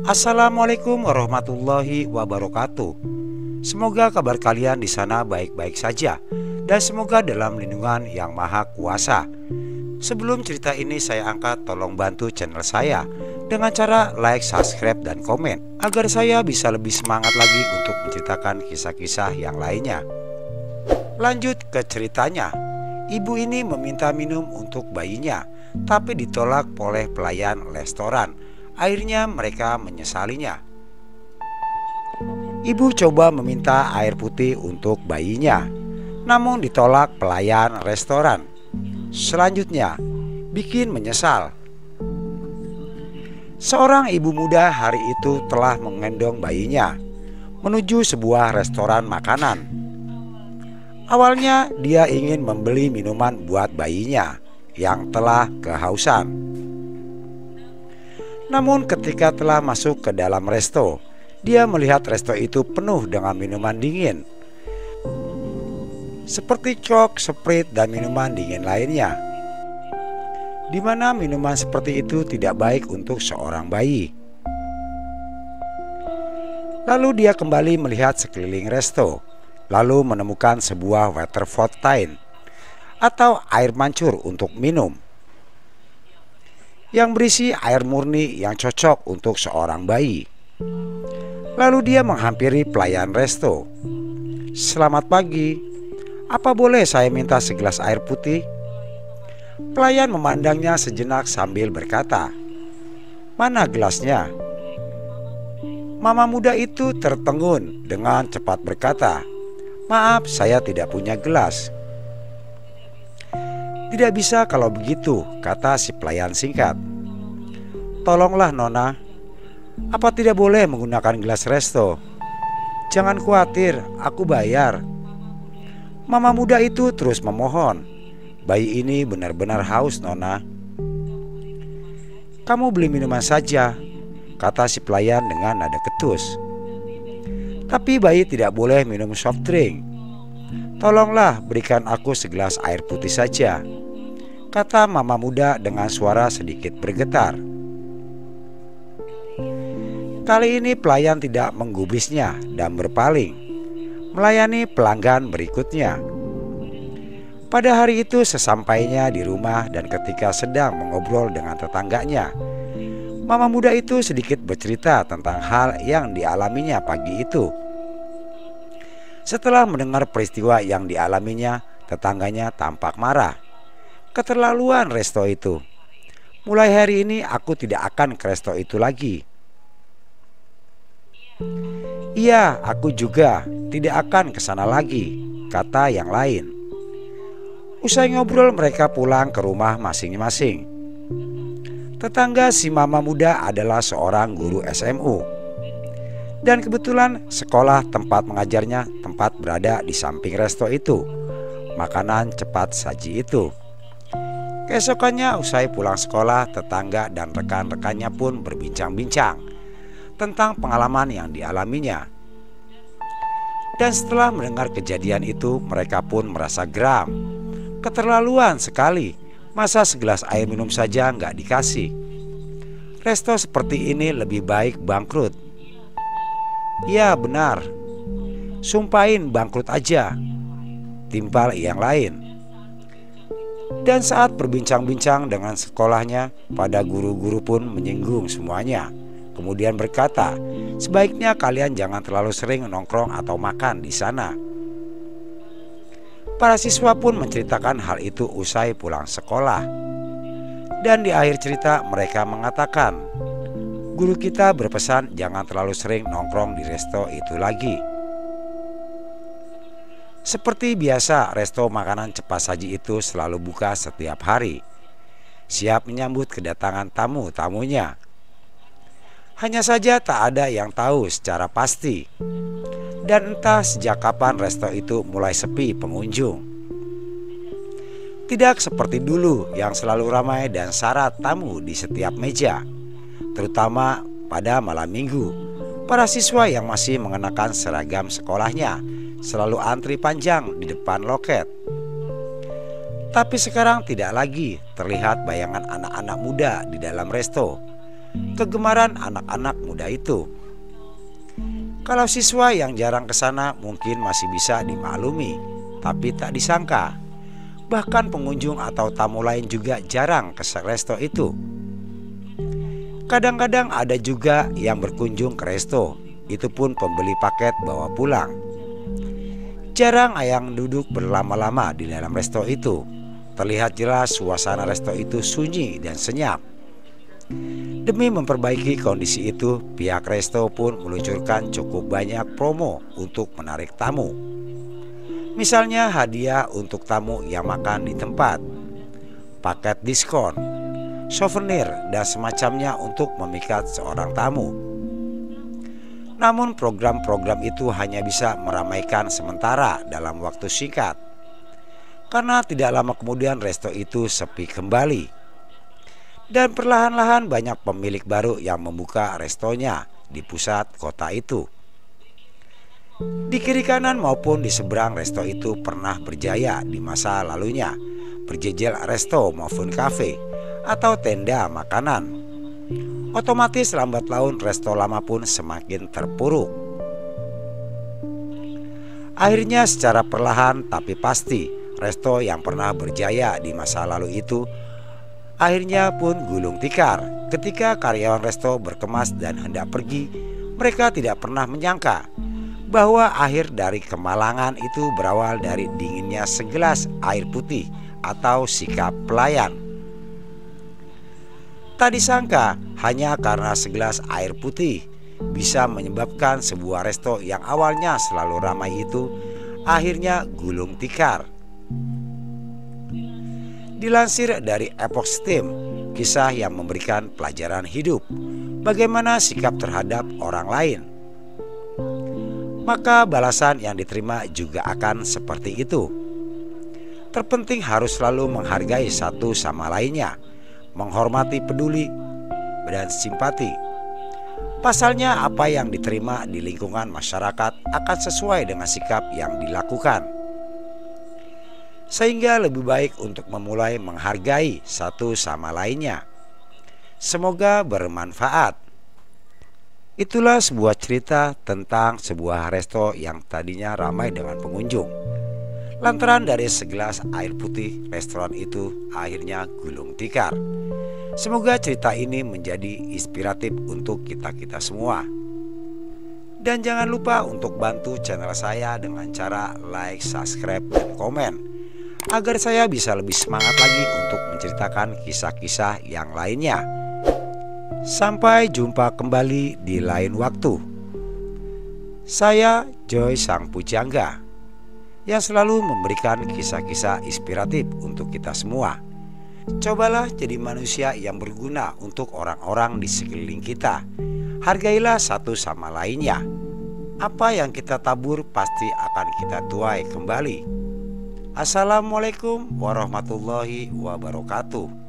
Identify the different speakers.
Speaker 1: Assalamualaikum warahmatullahi wabarakatuh. Semoga kabar kalian di sana baik-baik saja dan semoga dalam lindungan Yang Maha Kuasa. Sebelum cerita ini saya angkat, tolong bantu channel saya dengan cara like, subscribe, dan komen agar saya bisa lebih semangat lagi untuk menceritakan kisah-kisah yang lainnya. Lanjut ke ceritanya. Ibu ini meminta minum untuk bayinya, tapi ditolak oleh pelayan restoran. Akhirnya mereka menyesalinya. Ibu coba meminta air putih untuk bayinya, namun ditolak pelayan restoran. Selanjutnya, bikin menyesal. Seorang ibu muda hari itu telah menggendong bayinya menuju sebuah restoran makanan. Awalnya dia ingin membeli minuman buat bayinya yang telah kehausan. Namun ketika telah masuk ke dalam resto, dia melihat resto itu penuh dengan minuman dingin seperti Coke, Sprite, dan minuman dingin lainnya, di mana minuman seperti itu tidak baik untuk seorang bayi. Lalu dia kembali melihat sekeliling resto, lalu menemukan sebuah water fountain atau air mancur untuk minum yang berisi air murni yang cocok untuk seorang bayi. Lalu dia menghampiri pelayan resto. "Selamat pagi, apa boleh saya minta segelas air putih?" Pelayan memandangnya sejenak sambil berkata, "Mana gelasnya?" Mama muda itu tertegun dengan cepat berkata, "Maaf, saya tidak punya gelas." "Tidak bisa kalau begitu," kata si pelayan singkat. "Tolonglah Nona, apa tidak boleh menggunakan gelas resto? Jangan khawatir, aku bayar." Mama muda itu terus memohon, "Bayi ini benar-benar haus Nona." "Kamu beli minuman saja," kata si pelayan dengan nada ketus. "Tapi bayi tidak boleh minum soft drink. Tolonglah berikan aku segelas air putih saja," kata mama muda dengan suara sedikit bergetar. Kali ini pelayan tidak menggubrisnya dan berpaling, melayani pelanggan berikutnya. Pada hari itu sesampainya di rumah dan ketika sedang mengobrol dengan tetangganya, mama muda itu sedikit bercerita tentang hal yang dialaminya pagi itu. Setelah mendengar peristiwa yang dialaminya, tetangganya tampak marah. "Keterlaluan resto itu. Mulai hari ini aku tidak akan ke resto itu lagi." "Iya, aku juga tidak akan ke sana lagi," kata yang lain. Usai ngobrol mereka pulang ke rumah masing-masing. Tetangga si mama muda adalah seorang guru SMU, dan kebetulan sekolah tempat mengajarnya tempat berada di samping resto itu, makanan cepat saji itu. Keesokannya usai pulang sekolah, tetangga dan rekan-rekannya pun berbincang-bincang tentang pengalaman yang dialaminya. Dan setelah mendengar kejadian itu, mereka pun merasa geram. Keterlaluan sekali, masa segelas air minum saja nggak dikasih. Resto seperti ini lebih baik bangkrut. "Ya benar, sumpahin bangkrut aja," timpal yang lain. Dan saat berbincang-bincang dengan sekolahnya, pada guru-guru pun menyinggung semuanya. Kemudian berkata, "Sebaiknya kalian jangan terlalu sering nongkrong atau makan di sana." Para siswa pun menceritakan hal itu usai pulang sekolah. Dan di akhir cerita mereka mengatakan, "Guru kita berpesan jangan terlalu sering nongkrong di resto itu lagi." Seperti biasa, resto makanan cepat saji itu selalu buka setiap hari, siap menyambut kedatangan tamu-tamunya. Hanya saja tak ada yang tahu secara pasti, dan entah sejak kapan resto itu mulai sepi pengunjung. Tidak seperti dulu yang selalu ramai dan syarat tamu di setiap meja, terutama pada malam minggu. Para siswa yang masih mengenakan seragam sekolahnya selalu antri panjang di depan loket. Tapi sekarang tidak lagi terlihat bayangan anak-anak muda di dalam resto. kegemaran anak-anak muda itu. Kalau siswa yang jarang ke sana mungkin masih bisa dimaklumi, tapi tak disangka bahkan pengunjung atau tamu lain juga jarang ke resto itu. Kadang-kadang ada juga yang berkunjung ke resto, itu pun pembeli paket bawa pulang. Jarang yang duduk berlama-lama di dalam resto itu. Terlihat jelas suasana resto itu sunyi dan senyap. Demi memperbaiki kondisi itu, pihak resto pun meluncurkan cukup banyak promo untuk menarik tamu. Misalnya hadiah untuk tamu yang makan di tempat, paket diskon, souvenir, dan semacamnya untuk memikat seorang tamu. Namun program-program itu hanya bisa meramaikan sementara dalam waktu singkat, karena tidak lama kemudian resto itu sepi kembali. Dan perlahan-lahan banyak pemilik baru yang membuka restonya di pusat kota itu. Di kiri kanan maupun di seberang resto itu pernah berjaya di masa lalunya, berjejer resto maupun kafe atau tenda makanan. Otomatis lambat laun resto lama pun semakin terpuruk. Akhirnya secara perlahan tapi pasti, resto yang pernah berjaya di masa lalu itu akhirnya pun gulung tikar. Ketika karyawan resto berkemas dan hendak pergi, mereka tidak pernah menyangka bahwa akhir dari kemalangan itu berawal dari dinginnya segelas air putih atau sikap pelayan. Tak disangka hanya karena segelas air putih bisa menyebabkan sebuah resto yang awalnya selalu ramai itu akhirnya gulung tikar. Dilansir dari Epoch Times, kisah yang memberikan pelajaran hidup bagaimana sikap terhadap orang lain, maka balasan yang diterima juga akan seperti itu. Terpenting harus selalu menghargai satu sama lainnya, menghormati, peduli, dan simpati. Pasalnya apa yang diterima di lingkungan masyarakat akan sesuai dengan sikap yang dilakukan. Sehingga lebih baik untuk memulai menghargai satu sama lainnya. Semoga bermanfaat. Itulah sebuah cerita tentang sebuah resto yang tadinya ramai dengan pengunjung. Lantaran dari segelas air putih, restoran itu akhirnya gulung tikar. Semoga cerita ini menjadi inspiratif untuk kita-kita semua. Dan jangan lupa untuk bantu channel saya dengan cara like, subscribe, dan komen, agar saya bisa lebih semangat lagi untuk menceritakan kisah-kisah yang lainnya. Sampai jumpa kembali di lain waktu. Saya Joy Sang Pujangga yang selalu memberikan kisah-kisah inspiratif untuk kita semua. Cobalah jadi manusia yang berguna untuk orang-orang di sekeliling kita. Hargailah satu sama lainnya. Apa yang kita tabur pasti akan kita tuai kembali. Assalamualaikum warahmatullahi wabarakatuh.